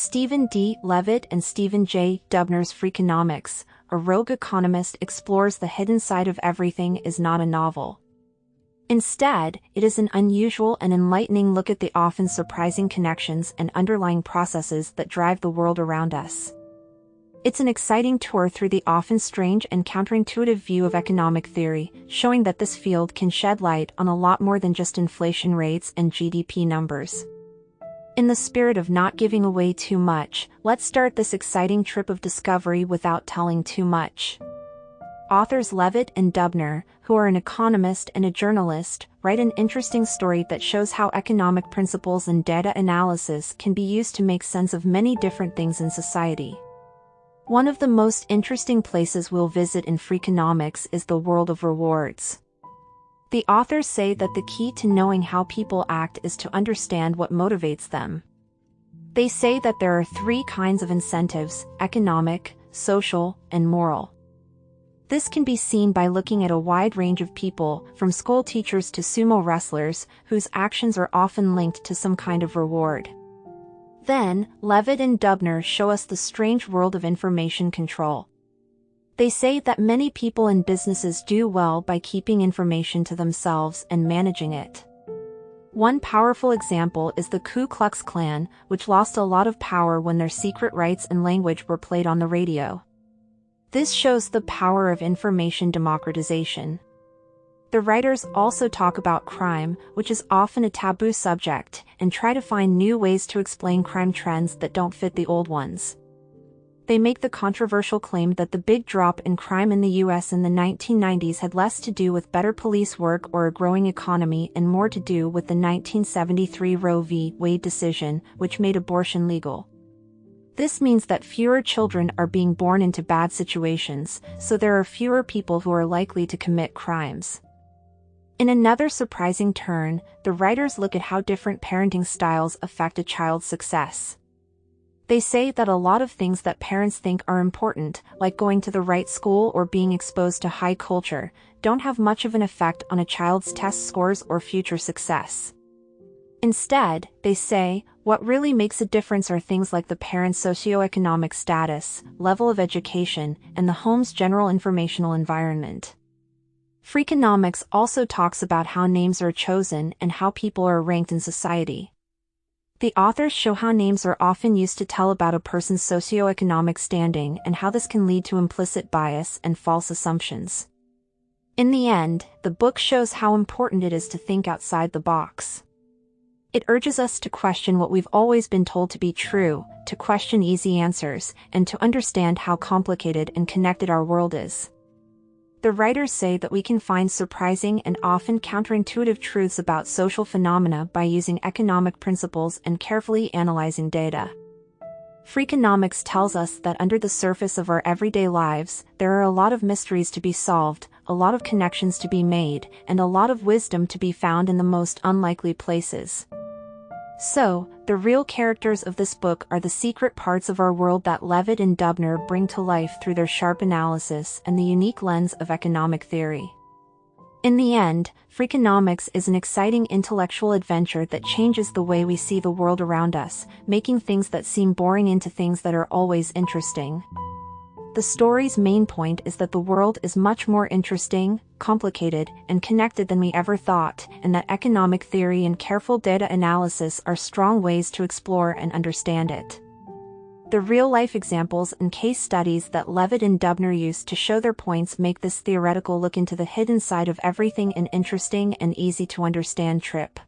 Steven D. Levitt and Stephen J. Dubner's Freakonomics, a rogue economist explores the hidden side of everything is not a novel. Instead, it is an unusual and enlightening look at the often surprising connections and underlying processes that drive the world around us. It's an exciting tour through the often strange and counterintuitive view of economic theory, showing that this field can shed light on a lot more than just inflation rates and GDP numbers. In the spirit of not giving away too much, let's start this exciting trip of discovery without telling too much. Authors Levitt and Dubner, who are an economist and a journalist, write an interesting story that shows how economic principles and data analysis can be used to make sense of many different things in society. One of the most interesting places we'll visit in Freakonomics is the world of rewards. The authors say that the key to knowing how people act is to understand what motivates them. They say that there are three kinds of incentives: economic, social, and moral. This can be seen by looking at a wide range of people, from school teachers to sumo wrestlers, whose actions are often linked to some kind of reward. Then, Levitt and Dubner show us the strange world of information control. They say that many people and businesses do well by keeping information to themselves and managing it. One powerful example is the Ku Klux Klan, which lost a lot of power when their secret rights and language were played on the radio. This shows the power of information democratization. The writers also talk about crime, which is often a taboo subject, and try to find new ways to explain crime trends that don't fit the old ones. They make the controversial claim that the big drop in crime in the US in the 1990s had less to do with better police work or a growing economy and more to do with the 1973 Roe v. Wade decision, which made abortion legal. This means that fewer children are being born into bad situations, so there are fewer people who are likely to commit crimes. In another surprising turn, the writers look at how different parenting styles affect a child's success. They say that a lot of things that parents think are important, like going to the right school or being exposed to high culture, don't have much of an effect on a child's test scores or future success. Instead, they say, what really makes a difference are things like the parent's socioeconomic status, level of education, and the home's general informational environment. Freakonomics also talks about how names are chosen and how people are ranked in society. The authors show how names are often used to tell about a person's socioeconomic standing and how this can lead to implicit bias and false assumptions. In the end, the book shows how important it is to think outside the box. It urges us to question what we've always been told to be true, to question easy answers, and to understand how complicated and connected our world is. The writers say that we can find surprising and often counterintuitive truths about social phenomena by using economic principles and carefully analyzing data. Freakonomics tells us that under the surface of our everyday lives, there are a lot of mysteries to be solved, a lot of connections to be made, and a lot of wisdom to be found in the most unlikely places. So, the real characters of this book are the secret parts of our world that Levitt and Dubner bring to life through their sharp analysis and the unique lens of economic theory. In the end, Freakonomics is an exciting intellectual adventure that changes the way we see the world around us, making things that seem boring into things that are always interesting. The story's main point is that the world is much more interesting, complicated, and connected than we ever thought, and that economic theory and careful data analysis are strong ways to explore and understand it. The real-life examples and case studies that Levitt and Dubner use to show their points make this theoretical look into the hidden side of everything an interesting and easy-to-understand trip.